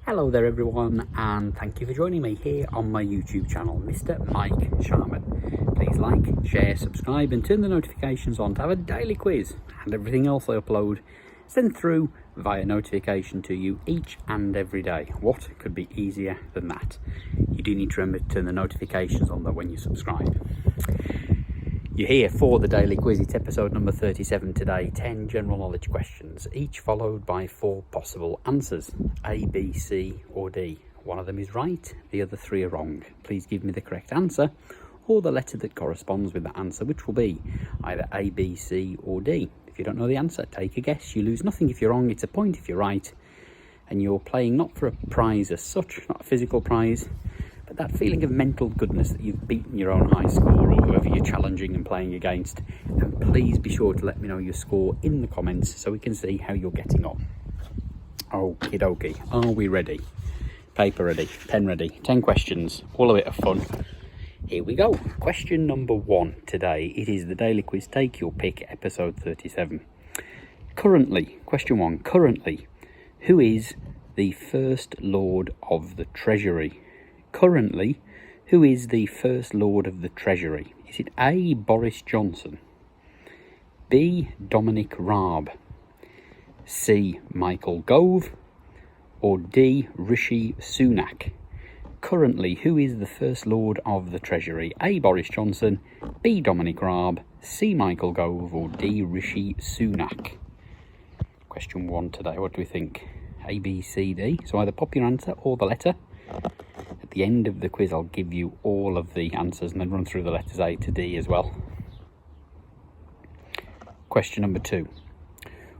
Hello there everyone, and thank you for joining me here on my YouTube channel, Mr. Mike Sharman. Please like, share, subscribe and turn the notifications on to have a daily quiz and everything else I upload sent through via notification to you each and every day. What could be easier than that? You do need to remember to turn the notifications on though when you subscribe. You're here for the daily quiz. It's episode number 37 today. 10 general knowledge questions, each followed by 4 possible answers, A, B, C or D. One of them is right, the other 3 are wrong. Please give me the correct answer or the letter that corresponds with the answer, which will be either A, B, C or D. If you don't know the answer, take a guess. You lose nothing if you're wrong, it's a point if you're right. And you're playing not for a prize as such, not a physical prize, but that feeling of mental goodness that you've beaten your own high score or whoever you're challenging and playing against. And please be sure to let me know your score in the comments so we can see how you're getting on. Okie dokie, are we ready? Paper ready, pen ready, 10 questions, all a bit of fun. Here we go. Question number 1 today. It is the Daily Quiz Take Your Pick, episode 37. Currently, question 1, currently, who is the First Lord of the Treasury? Currently, who is the First Lord of the Treasury? Is it A, Boris Johnson, B, Dominic Raab, C, Michael Gove, or D, Rishi Sunak? Currently, who is the First Lord of the Treasury? A, Boris Johnson, B, Dominic Raab, C, Michael Gove, or D, Rishi Sunak? Question 1 today, what do we think? A, B, C, D. So either pop your answer or the letter. At the end of the quiz, I'll give you all of the answers and then run through the letters A to D as well. Question number 2.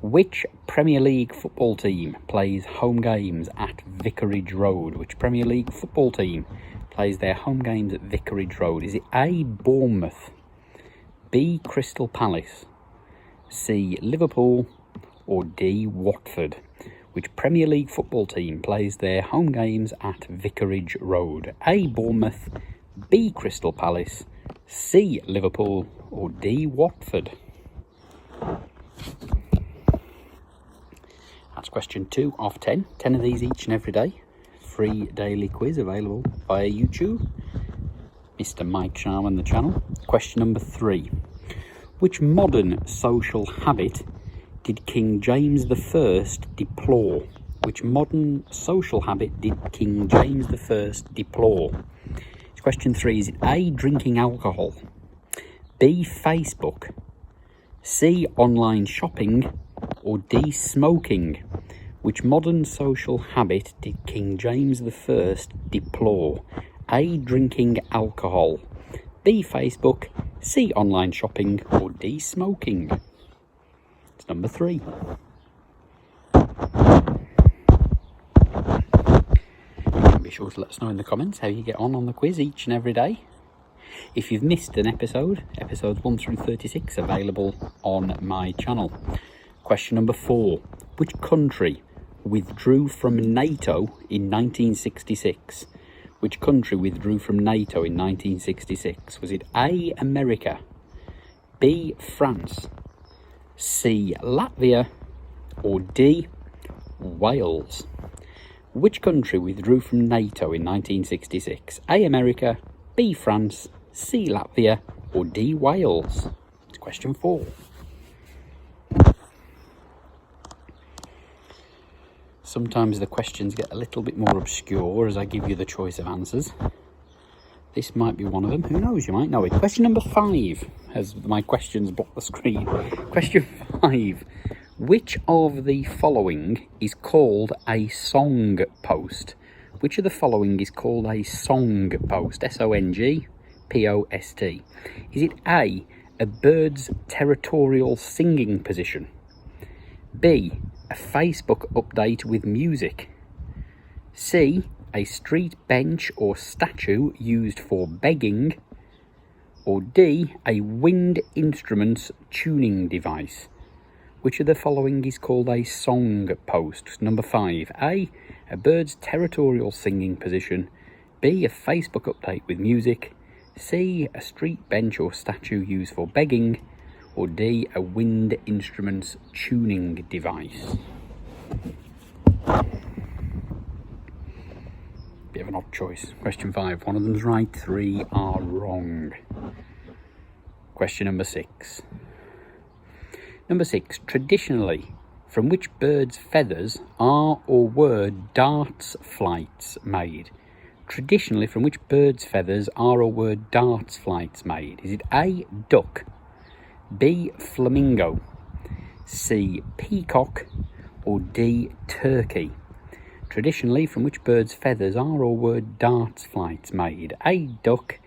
Which Premier League football team plays home games at Vicarage Road? Which Premier League football team plays their home games at Vicarage Road? Is it A, Bournemouth, B, Crystal Palace, C, Liverpool, or D, Watford? Which Premier League football team plays their home games at Vicarage Road? A, Bournemouth, B, Crystal Palace, C, Liverpool, or D, Watford? That's question 2 of 10. 10 of these each and every day. Free daily quiz available via YouTube. Mr. Mike Sharman, the channel. Question number 3. Which modern social habit did King James I deplore? Which modern social habit did King James I deplore? Question 3. Is it A, drinking alcohol, B, Facebook, C, online shopping, or D, smoking? Which modern social habit did King James I deplore? A, drinking alcohol, B, Facebook, C, online shopping, or D, smoking? It's number 3. Be sure to let us know in the comments how you get on the quiz each and every day. If you've missed an episode, episodes 1 through 36 available on my channel. Question number 4. Which country withdrew from NATO in 1966? Which country withdrew from NATO in 1966? Was it A, America, B, France, C, Latvia, or D, Wales? Which country withdrew from NATO in 1966? A, America, B, France, C, Latvia, or D, Wales? It's question 4. Sometimes the questions get a little bit more obscure as I give you the choice of answers. This might be one of them. Who knows? You might know it. Question number 5, as my questions block the screen. Question 5. Which of the following is called a song post? Which of the following is called a song post? S-O-N-G-P-O-S-T. Is it A, a bird's territorial singing position, B, a Facebook update with music, C, a street bench or statue used for begging, or D, a wind instruments tuning device? Which of the following is called a song post? Number 5. A, a bird's territorial singing position, B, a Facebook update with music, C, a street bench or statue used for begging, or D, a wind instruments tuning device? odd choice. Question 5. One of them's right, 3 are wrong. Question number 6. Number 6. Traditionally, from which bird's feathers are or were darts flights made? Traditionally, from which bird's feathers are or were darts flights made? Is it A, duck, B, flamingo, C, peacock, or D, turkey? Traditionally, from which bird's feathers are or were darts flights made? A, duck,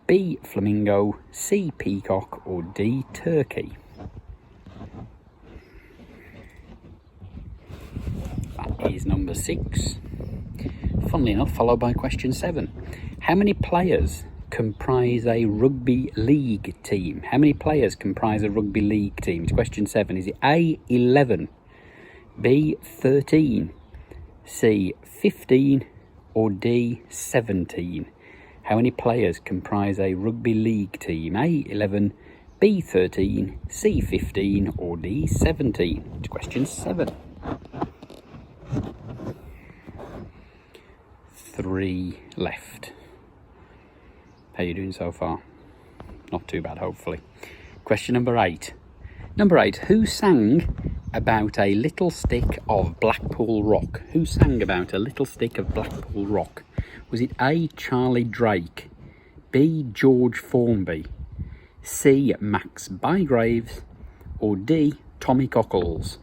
B, flamingo, C, peacock, or D, turkey? That is number 6. Funnily enough, followed by question 7. How many players comprise a rugby league team? How many players comprise a rugby league team? It's question 7. Is it A, 11, B, 13, C, 15, or D, 17? How many players comprise a rugby league team? A, 11, B, 13, C, 15, or D, 17? It's question 7. 3 left. How are you doing so far? Not too bad, hopefully. Question number 8. Number 8. Who sang about a little stick of Blackpool Rock? Who sang about a little stick of Blackpool Rock? Was it A, Charlie Drake, B, George Formby, C, Max Bygraves, or D, Tommy Cockles?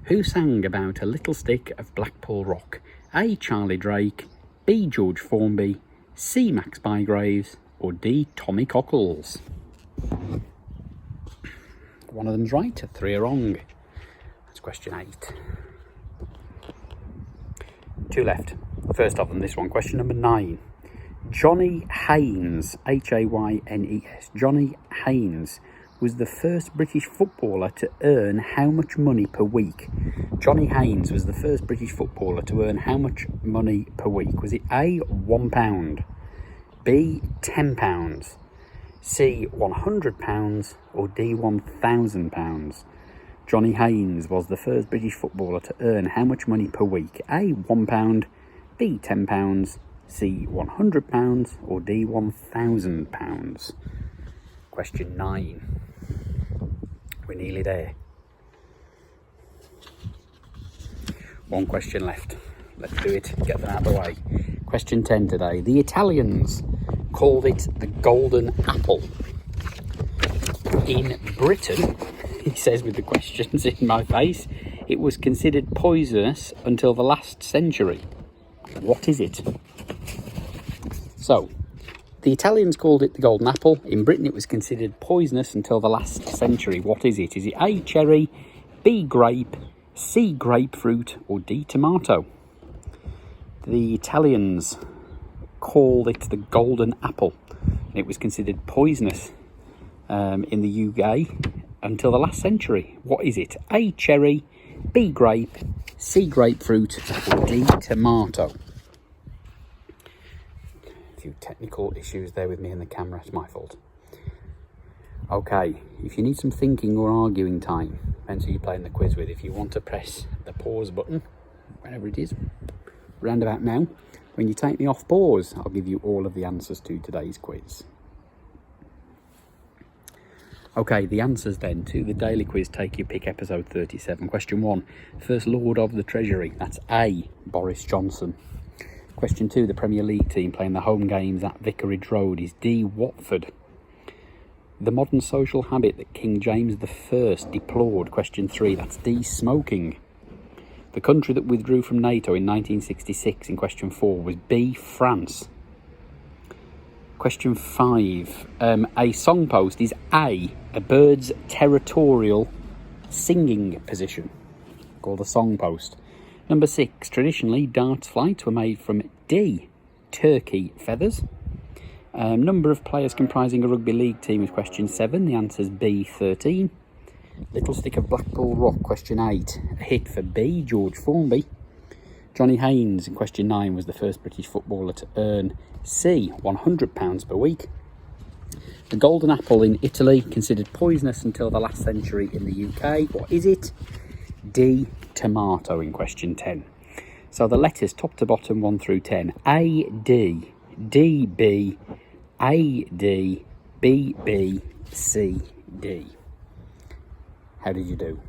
Who sang about a little stick of Blackpool Rock? A, Charlie Drake, B, George Formby, C, Max Bygraves, or D, Tommy Cockles? One of them's right, 3 are wrong. That's question 8. 2 left. First of them, this one. Question number 9. Johnny Haynes, Haynes, Johnny Haynes was the first British footballer to earn how much money per week? Johnny Haynes was the first British footballer to earn how much money per week? Was it A, £1, B, £10, C, £100, or D, £1,000? Johnny Haynes was the first British footballer to earn how much money per week? A, £1, B, £10, C, £100, or D, £1,000? Question 9. We're nearly there. 1 question left. Let's do it, get them out of the way. Question 10 today. The Italians called it the golden apple. In Britain, he says with the questions in my face, it was considered poisonous until the last century. What is it? So, the Italians called it the golden apple. In Britain, it was considered poisonous until the last century. What is it? Is it A, cherry, B, grape, C, grapefruit, or D, tomato? The Italians called it the golden apple. It was considered poisonous in the UK until the last century. What is it? A, cherry, B, grape, C, grapefruit, or D, tomato? Technical issues there with me and the camera. It's my fault. Okay, if you need some thinking or arguing time, depends who you're playing the quiz with. If you want to press the pause button, whenever it is, round about now, when you take me off pause, I'll give you all of the answers to today's quiz. Okay, the answers then to the daily quiz Take Your Pick episode 37. Question 1, First Lord of the Treasury. That's A, Boris Johnson. Question 2, the Premier League team playing the home games at Vicarage Road is D, Watford. The modern social habit that King James I deplored. Question 3, that's D, smoking. The country that withdrew from NATO in 1966 in question 4 was B, France. Question 5, a songpost is A bird's territorial singing position, called a songpost. Number 6, traditionally darts flights were made from D, turkey feathers. Number of players comprising a rugby league team is question 7. The answer is B, 13. Little stick of Blackpool Rock, question 8. A hit for B, George Formby. Johnny Haynes in question 9 was the first British footballer to earn C, £100 per week. The golden apple in Italy, considered poisonous until the last century in the UK. What is it? D, tomato in question 10. So the letters top to bottom 1 through 10. A, D, D, B, A, D, B, B, C, D. How did you do?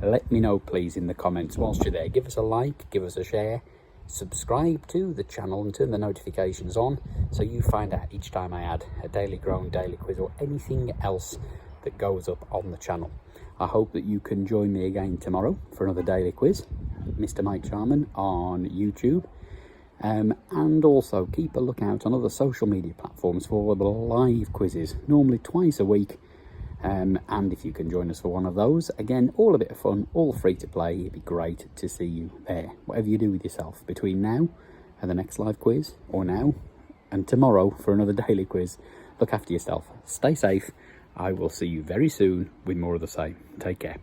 Let me know please in the comments whilst you're there. Give us a like, give us a share, subscribe to the channel and turn the notifications on so you find out each time I add a Daily Grown Daily Quiz or anything else that goes up on the channel. I hope that you can join me again tomorrow for another daily quiz, Mr. Mike Sharman on YouTube. And also keep a lookout on other social media platforms for the live quizzes, normally twice a week. And if you can join us for one of those, again, all a bit of fun, all free to play. It'd be great to see you there. Whatever you do with yourself between now and the next live quiz, or now and tomorrow for another daily quiz, look after yourself. Stay safe. I will see you very soon with more of the same. Take care.